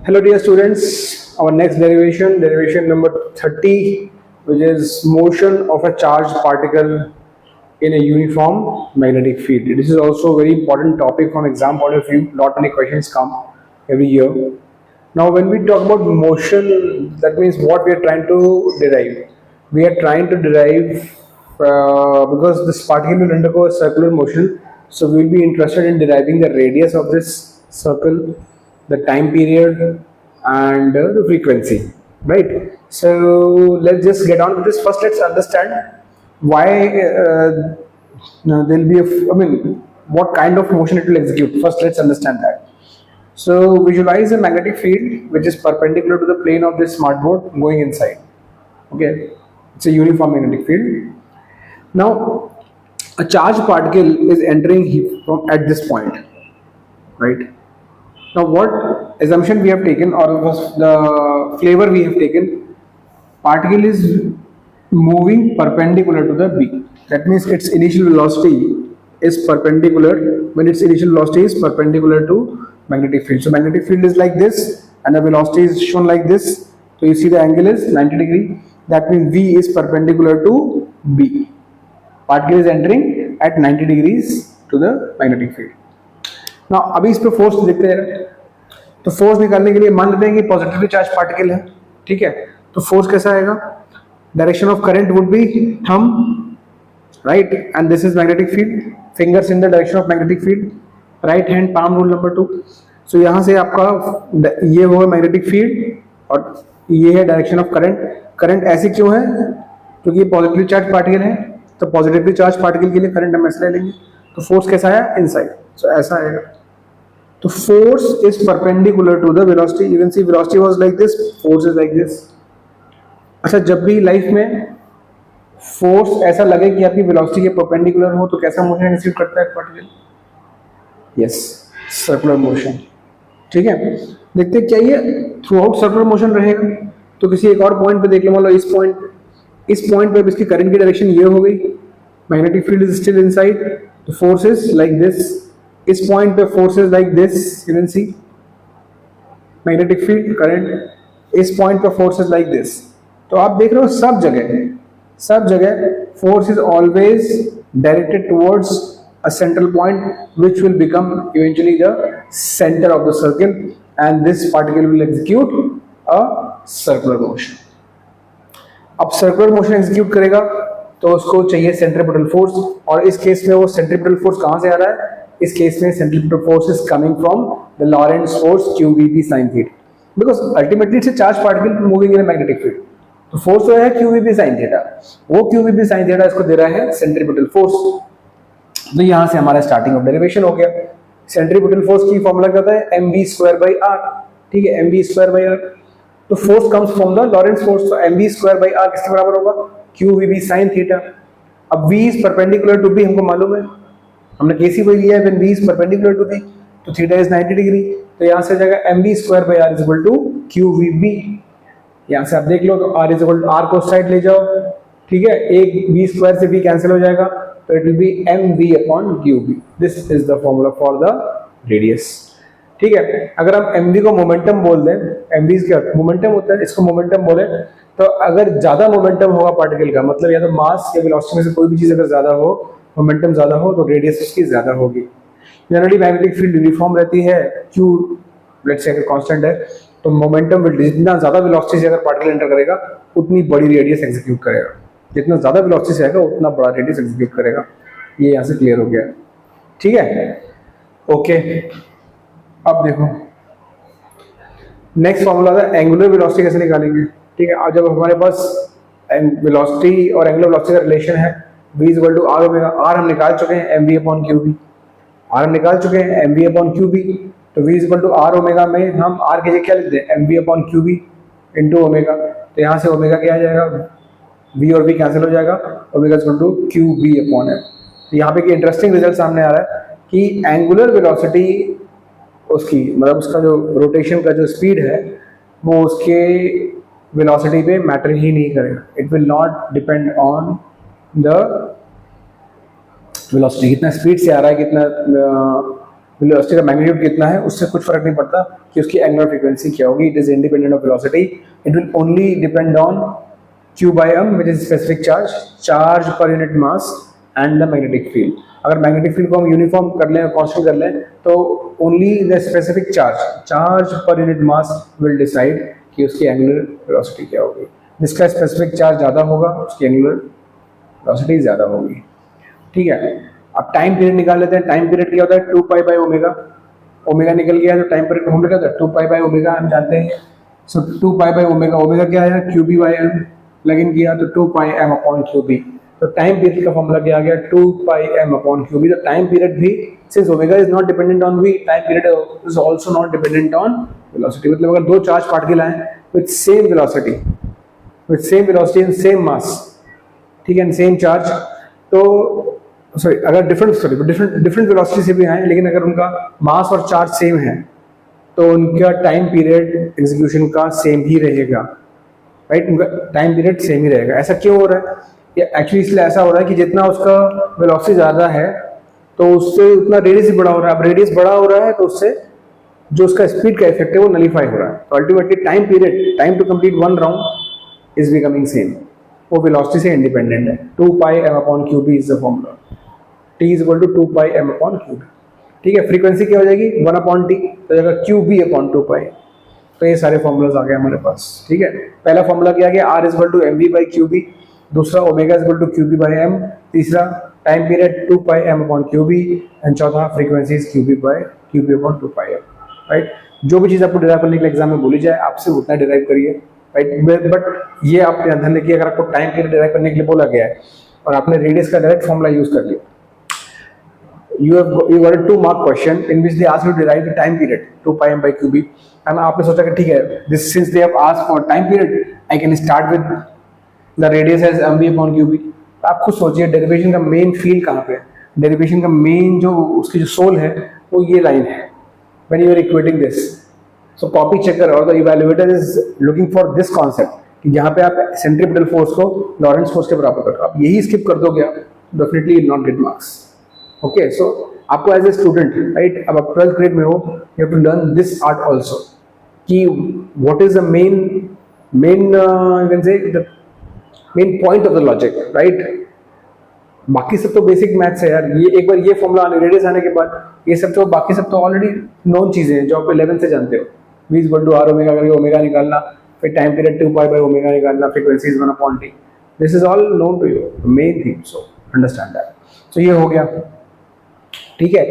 Hello dear students, our next derivation number 30, which is motion of a charged particle in a uniform magnetic field. This is also a very important topic from exam point of view. Not many questions come every year. Now when we talk about motion, that means what we are trying to derive. We are trying to derive because this particle will undergo a circular motion, so we will be interested in deriving the radius of this circle, the time period, and the frequency, right? So let's just get on with this. First let's understand why there will be what kind of motion it will execute. First let's understand that. So visualize a magnetic field which is perpendicular to the plane of this smartboard going inside. Okay, it's a uniform magnetic field. Now a charged particle is entering from at this point, right? Now what assumption we have taken, or the flavor we have taken, particle is moving perpendicular to the B. That means its initial velocity is perpendicular, when its initial velocity is perpendicular to magnetic field. So magnetic field is like this and the velocity is shown like this. So you see the angle is 90 degree. That means V is perpendicular to B. Particle is entering at 90 degrees to the magnetic field. ना अभी इस पे force देखते हैं, तो force निकालने के लिए मान लेते हैं कि पॉजिटिवली चार्ज पार्टिकल है, ठीक है? तो फोर्स कैसा आएगा? Direction of current would be thumb, right? And this is magnetic field, fingers in the direction of magnetic field, right hand palm rule number 2. सो यहाँ से आपका ये होगा मैग्नेटिक फील्ड और ये है डायरेक्शन ऑफ करंट. करंट ऐसे क्यों है? क्योंकि पॉजिटिवली चार्ज पार्टिकल है, तो पॉजिटिवली चार्ज पार्टिकल के लिए करंट हम ऐसे ले लेंगे. तो फोर्स कैसा आया? इनसाइड. सो ऐसा आएगा. तो force is perpendicular to the velocity. You can see velocity was like this, force is like this. अच्छा, जब भी लाइफ में फोर्स ऐसा लगे कि आपकी वेलोसिटी के परपेंडिकुलर हो, तो कैसा मोशन एक्सिक्यूट करता है पार्टिकल? Yes, circular motion. ठीक है, देखते हैं क्या ये थ्रू आउट सर्कुलर मोशन रहेगा. तो किसी एक और पॉइंट पे देख लो, मान लो इस पॉइंट पे इसकी करंट की डायरेक्शन ये हो गई, magnetic field is still inside, तो फोर्स इज लाइक दिस. इस पॉइंट पे forces like this, you can see magnetic field current. इस पॉइंट पे फोर्सेस लाइक दिस. तो आप देख रहे हो सब जगह force is always directed towards a central point which will become eventually the centre of the circle, and this particle will execute a circular motion. अब सर्कुलर मोशन एग्जीक्यूट करेगा तो उसको चाहिए सेंट्रीपिटल फोर्स, और इस केस में वो centripetal force कहां से आ रहा है? इस केस में centripetal force is coming from the Lorentz force QVB sin theta, because ultimately it's a charge particle moving in a magnetic field. तो फोर्स जो है QVB sin थीटा, वो QVB sin थीटा इसको दे रहा है सेंट्रीपिटल फोर्स. तो यहां से हमारा स्टार्टिंग ऑफ डेरिवेशन हो गया. सेंट्रीपिटल फोर्स की फॉर्मूला क्या होता है? mv²/r. ठीक है, mv²/r. तो force comes from the Lorentz force, तो mv²/r किसके बराबर होगा? QVB sin theta. अब v is perpendicular to b हमको मालूम है, हमने केसी वही लिया है. When v is perpendicular to b, तो थीटा इज 90 डिग्री. तो यहां से जाएगा mv²/r is equal to QVB. यहां से आप देख लो, तो r is equal to r को साइड ले जाओ, ठीक है, एक v² से v कैंसिल हो जाएगा, तो it will be mv/qb. This is the formula for the radius. ठीक है, अगर हम mv को मोमेंटम बोल दें, mv क्या मोमेंटम होता है, इसको मोमेंटम बोले, तो अगर ज्यादा मोमेंटम होगा पार्टिकल का, मतलब या तो मास या वेलोसिटी में से कोई भी चीज अगर ज्यादा हो, मोमेंटम ज्यादा हो, तो रेडियस उसकी ज्यादा होगी. जनरली मैग्नेटिक फील्ड यूनिफॉर्म रहती है, Q लेट्स से अगर कांस्टेंट है, तो मोमेंटम विल, जितना ज्यादा वेलोसिटी से अगर पार्टिकल एंटर करेगा उतनी बड़ी रेडियस एग्जीक्यूट करेगा. जितना ज्यादा वेलोसिटी से आएगा उतना बड़ा रेडियस एग्जीक्यूट करेगा. ये यहां से क्लियर हो गया. ठीक है, ओके. अब देखो नेक्स्ट फॉर्मूला था एंगुलर वेलोसिटी कैसे निकालेंगे. ठीक है, अब जब हमारे पास वेलोसिटी और एंगुलर वेलोसिटी का रिलेशन है, v is equal to r omega. r हम निकाल चुके हैं, mv/qb. r हम निकाल चुके हैं, mv/qb. तो v is equal to r omega में हम r के जगह क्या लिखते हैं? mv/qb into omega. तो यहाँ से ओमेगा क्या आ जाएगा? v और v कैंसिल हो जाएगा, omega is equal to qb/f. तो यहाँ पे इंटरेस्टिंग रिजल्ट सामने आ रहा है कि एंगुलर वेलोसिटी उसकी, मतलब उसका जो रोटेशन का जो स्पीड है, वो उसके वेलोसिटी पे मैटर ही नहीं करेगा. It will not depend on the velocity, कितना स्पीड से आ रहा है, कितना वेलोसिटी का मैग्नीट्यूड कितना है उससे कुछ फर्क नहीं पड़ता कि उसकी एंगुलर फ्रीक्वेंसी क्या होगी. It is independent of velocity. It will only depend on q by m which is specific charge per unit mass and the magnetic field. अगर मैग्नेटिक फील्ड को हम यूनिफॉर्म कर लें, कांस्टेंट कर लें, तो only the specific charge per unit mass will decide कि उसकी एंगुलर वेलोसिटी क्या होगी. जिसका स्पेसिफिक चार्ज ज़्यादा होगा उसकी एंगुलर वेलोसिटी ज़्यादा होगी. ठीक है. अब टाइम पीरियड निकाल लेते हैं. टाइम पीरियड क्या होता है? 2 पाई बाई ओमेगा. ओमेगा निकल गया तो टाइम पीरियड फॉर्मूला क्या होता है? 2 पाई बाई ओमेगा हम जानते हैं. So 2 pi by omega, omega क्या है? Q B by m. लगिन किया तो 2 pi M upon Q b. तो टाइम पीरियड का फॉर्मूला क्या आ गया? 2 pi M upon Q b. तो टाइम पीरियड भी, since omega is not dependent on v, time period is also not dependent on velocity. मतलब अगर दो चार्ज पार्टिकल आए with same velocity and same मास, ठीक है, एंड सेम चार्ज, तो sorry अगर डिफरेंट वेलोसिटी से भी आए, लेकिन अगर उनका मास और चार्ज सेम है तो उनका टाइम पीरियड एग्जीक्यूशन का सेम ही रहेगा. राइट. उनका टाइम पीरियड सेम ही रहेगा. ऐसा क्यों हो रहा है? ये एक्चुअली इसलिए ऐसा हो रहा है कि जितना उसका वेलोसिटी ज़्यादा है तो उससे उतना रेडियस ही बड़ा हो रहा है. अब रेडियस बड़ा हो रहा है तो उससे जो उसका स्पीड का इफेक्ट है वो नलीफाई हो रहा है. तो ultimately time period, time to complete one round is becoming same. वो वेलोसिटी से इंडिपेंडेंट है. 2 pi M upon Q B is the formula. T is equal to 2 pi M upon Q B. ठीक है. Frequency क्या हो जाएगी? 1 upon T. तो जाएगा क्यू बी अपॉन 2 पाई. तो ये सारे फॉर्मूलाज आ गए हमारे पास. ठीक है. पहला फॉर्मूला क्या गया? R is equal to M V by Q B. दूसरा omega is equal to Q B by M. तीसरा time period 2 pi M upon Q B. And चौथा frequency is Q B upon 2 pi M. Right. जो भी चीज़ आपको derive करने के लिए exam में बोली जाए आपसे उतना डिराइव करिए. राइट. बट ये आप ध्यान रखिए, अगर आपको टाइम पीरियड डिराइव करने के लिए बोला गया है और आपने रेडियस का डायरेक्ट फॉर्मूला यूज कर लिया, you got a 2 mark question in which they ask you to derive the time period 2 pi m by q b. and आपने सोचा कि ठीक है, this since they have asked for time period I can start with the radius as mv upon qb. आप खुद सोचिए derivation का main field कहाँ पे है. डेरिवेशन का मेन जो उसकी जो सोल है वो ये लाइन है. when you are equating this, so copy checker or the evaluator is looking for this concept कि जहाँ पे आप सेंट्रीपिटल फोर्स को लॉरेंस फोर्स के बराबर कर रहे हो. आप यही स्किप कर दोगे आप definitely you will not get marks. Okay. So आपको एज ए स्टूडेंट, राइट, अब आप 12th ग्रेड में हो, you have to learn this art also कि what is the main you can say the main point of the logic. Right. बाकी सब तो basic maths है यार. ये एक बार ये फॉर्मूला रेडियस आने के बाद ये सब तो बाकी सब तो ऑलरेडी नोन चीजें हैं जो आप 11th से जानते हो. v is equal to r omega करके ओमेगा निकालना, फिर time period 2 pi by omega निकालना, frequency is 1 upon t. This is all known to you, main thing. So understand that. So ये हो गया. ठीक है.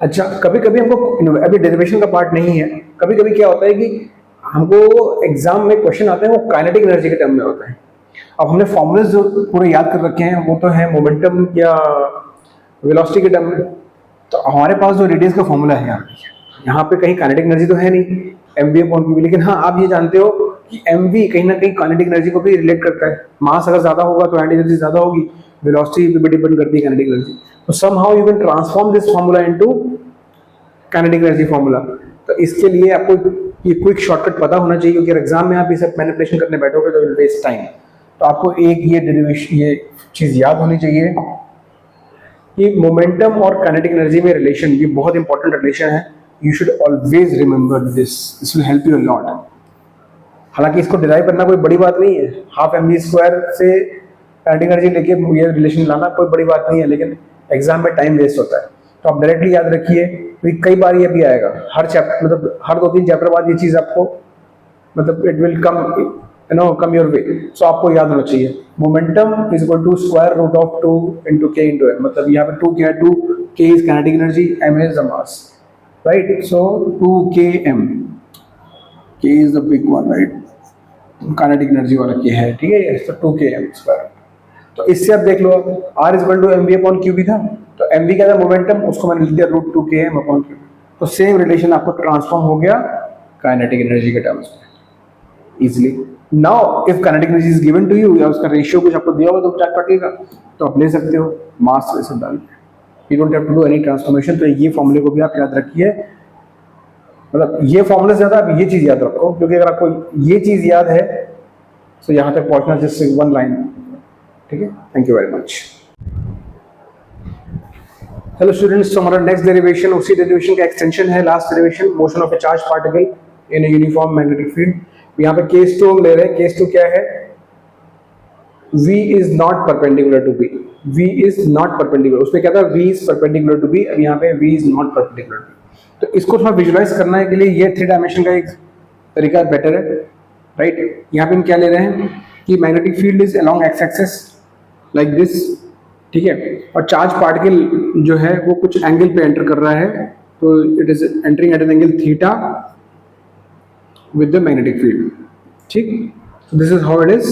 अच्छा, कभी कभी हमको, अभी डेरिवेशन का पार्ट नहीं है, कभी कभी क्या होता है कि हमको एग्जाम में क्वेश्चन आते हैं वो काइनेटिक एनर्जी के टर्म में होते हैं. अब हमने फॉर्मूलेस जो पूरे याद कर रखे हैं वो तो है मोमेंटम या वेलोसिटी के टर्म में. तो हमारे पास जो रेडियस का फॉर्मूला है यहाँ पे कहीं काइनेटिक एनर्जी तो है नहीं, mv अपॉन क्यू बी. लेकिन हाँ, आप ये जानते हो कि mv कहीं ना कहीं काइनेटिक एनर्जी को भी रिलेट करता है. मास अगर ज्यादा होगा तो काइनेटिक एनर्जी ज्यादा होगी, वेलोसिटी पे भी डिपेंड करती है काइनेटिक एनर्जी. तो somehow you can transform this formula into kinetic energy formula. तो इसके लिए आपको ये क्विक शॉर्टकट पता होना चाहिए, क्योंकि एग्जाम में आप ये सब मैनिपुलेशन करने बैठोगे तो विल वेस्ट टाइम. तो आपको एक ये डेरिवेशन, ये चीज याद होनी चाहिए कि मोमेंटम और काइनेटिक एनर्जी में रिलेशन, ये बहुत इंपॉर्टेंट रिलेशन है. You should always remember this will help you a lot. हालांकि इसको डिराइव करना कोई बड़ी बात नहीं है. हाफ mv स्क्वायर से काइनेटिक एनर्जी लेके ये रिलेशन लाना कोई बड़ी बात नहीं है, लेकिन एग्जाम में टाइम वेस्ट होता है. तो आप डायरेक्टली याद रखिए, क्योंकि कई बार ये भी आएगा हर चैप्टर, मतलब हर 2-3 चैप्टर बाद ये चीज आपको, मतलब it will come your way. So आपको याद होना चाहिए momentum is equal to square root of 2 into K into M. मतलब यहाँ पे 2 क्या है? 2k is kinetic energy, m is the mass. Right. So 2km, k is the big one. Right. Kinetic energy वाला k है. ठीक है. तो 2km स्क्वायर. तो इससे आप देख लो, r is equal to mv upon Q b था, तो mv क्या था? मोमेंटम. उसको मैंने लिख दिया रूट 2km अपॉन क्यू. तो सेम रिलेशन आपको ट्रांसफॉर्म हो गया काइनेटिक एनर्जी के टर्म्स में easily. Now if kinetic energy is given to you, या उसका रेशियो कुछ आपको दिया होगा तो चार्ट पार्टिकल का, तो आप ले सकते हो मास से सब डाल के. You don't have to do any transformation. तो ये फॉर्मूले को भी आप याद रखिए. मतलब ये फॉर्मूले से ज्यादा आप ये चीज याद रखो, क्योंकि अगर आपको ये चीज याद है तो यहाँ तक पहुंचना जस्ट 1 लाइन. ठीक है. Thank you very much. Hello students, तो हमारा नेक्स्ट डेरिवेशन उसी डेरिवेशन का एक्सटेंशन है, last derivation, motion of A charge particle in a uniform magnetic field. यहाँ पे केस 2 हम ले रहे हैं। केस 2 क्या है? V is not perpendicular to B. V is not perpendicular, उसमें क्या था? V is perpendicular to B, अब यहाँ पे V is not perpendicular to B। तो इसको थोड़ा विजुलाइज करने के लिए ये 3 डायमेंशन का एक तरीका बेटर है, राइट। यहाँ पे हम क्या ले रहे हैं कि magnetic field is along x axis like this, ठीक है, और चार्ज पार्टिकल जो है वो कुछ एंगल पे एंटर कर रहा है, तो it is entering at an angle theta with the magnetic field, ठीक। so this is how it is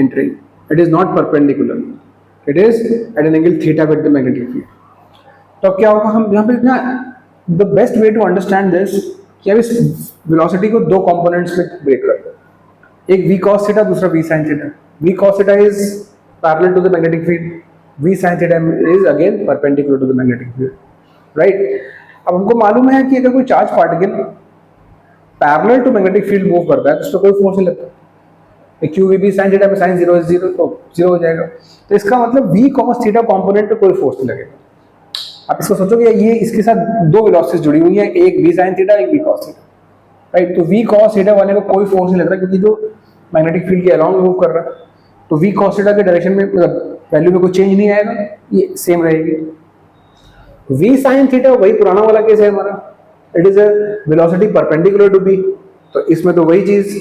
entering. It is not perpendicular, it is at an angle theta with the magnetic field। तो अब क्या होगा, हम यहाँ पे ना the best way to understand this कि अब इस velocity को 2 components में break करते हैं, एक v cos theta, दूसरा v sin theta। v cos theta is parallel to the magnetic field, v sin theta is again perpendicular to the magnetic field, right। अब हमको मालूम है कि अगर कोई charge particle parallel to magnetic field move करता है तो उस पर कोई फोर्स नहीं लगता। Q v b sine theta में साइन 0 is 0 तो 0 हो जाएगा। तो इसका मतलब v cos थीटा कंपोनेंट पे कोई फोर्स नहीं लगेगा। आप इसको सोचोगे ये इसके साथ 2 वेलोसिटीज जुड़ी हुई है, एक v sin थीटा, एक v cos थीटा, राइट। तो v cos थीटा वाले को कोई फोर्स नहीं लग रहा क्योंकि जो मैग्नेटिक फील्ड के अराउंड मूव कर रहा है, तो v cos थीटा के डायरेक्शन में मतलब वैल्यू में कोई चेंज नहीं आएगा, ये सेम रहेगी। v sin थीटा वही पुराना वाला केस है हमारा, it is a velocity perpendicular to b, तो इसमें तो वही चीज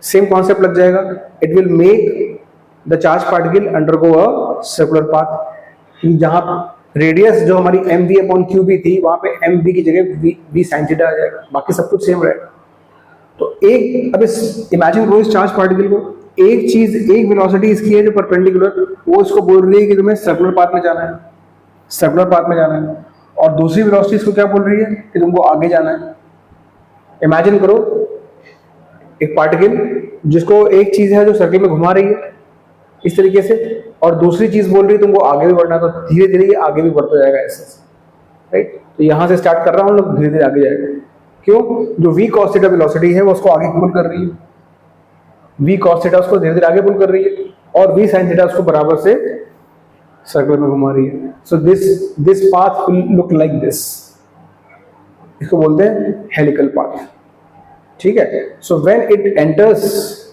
सेम कॉन्सेप्ट लग जाएगा। It will make the charge particle undergo a circular path, जहां रेडियस जो हमारी mv अपॉन qb थी वहां पे mv की जगह v sin थीटा आ जाएगा, बाकी सब कुछ सेम रहेगा। तो एक अब इस इमेजिन करो इस चार्ज पार्टिकल को, एक चीज एक वेलोसिटी इसकी है जो परपेंडिकुलर, वो इसको बोल रही है कि तुम्हें सर्कुलर पाथ में जाना है, सर्कुलर पाथ में जाना है, और दूसरी वेलोसिटी इसको क्या बोल रही है कि तुमको आगे जाना है। इमेजिन करो एक पार्टिकल जिसको एक चीज है जो सर्किल में घुमा रही है इस तरीके से, और दूसरी चीज बोल रही है तुमको आगे भी बढ़ना है, तो धीरे धीरे ये आगे भी बढ़ता जाएगा ऐसे, राइट। तो यहां से स्टार्ट कर रहा हूं, लोग धीरे धीरे आगे जाएगा। क्यों? जो v cos थीटा वेलोसिटी है वो उसको आगे पुल कर रही है, v cos थीटा उसको धीरे धीरे आगे पुल कर रही है, और v sin थीटा उसको बराबर से सर्कल में घुमा रही है। So this path will look like this, इसको बोलते हैं हेलिकल पाथ, ठीक है। So when it enters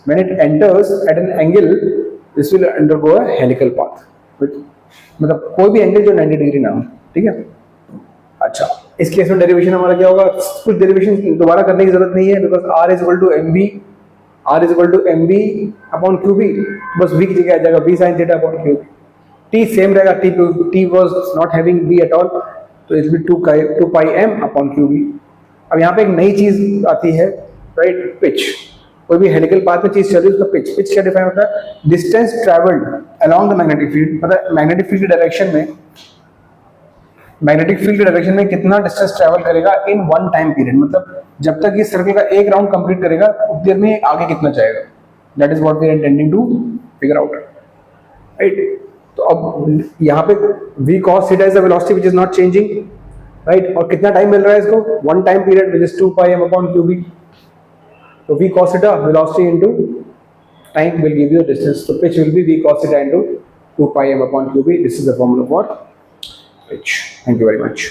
at an angle, this will undergo a helical path, मतलब कोई भी एंगल जो 90 डिग्री ना हो, ठीक है। अच्छा, इस केस में डेरिवेशन हमारा क्या होगा? कुछ डेरिवेशन दोबारा करने की जरूरत नहीं है, because r is equal to mv upon qb, बस v की जगह आ जाएगा v sin theta upon qb। t same रहेगा, t was not having v at all, तो it will 2 pi m upon qb। अब यहाँ पे एक नई चीज आती है, राइट, पिच। कोई भी हेलिकल पाथ में चीज चल रही है उसका पिच क्या डिफाइन होता है? Distance travelled along the magnetic field, मतलब मैग्नेटिक फील्ड के डायरेक्शन में कितना डिस्टेंस ट्रेवल करेगा इन 1 टाइम पीरियड, मतलब जब तक इस सर्कल का एक राउंड कंप्लीट करेगा उतनी देर में आगे कितना जाएगा। That is what we are intending to figure out, right. तो अब यहाँ पे v cos theta is the velocity which is not changing, right, और कितना टाइम मिल रहा है इसको? 1 time period which is 2 pi m upon qb। तो v cos theta velocity into time will give you the distance, so pitch will be v cos theta into 2 pi m upon qb। This is the formula for pitch. Thank you very much.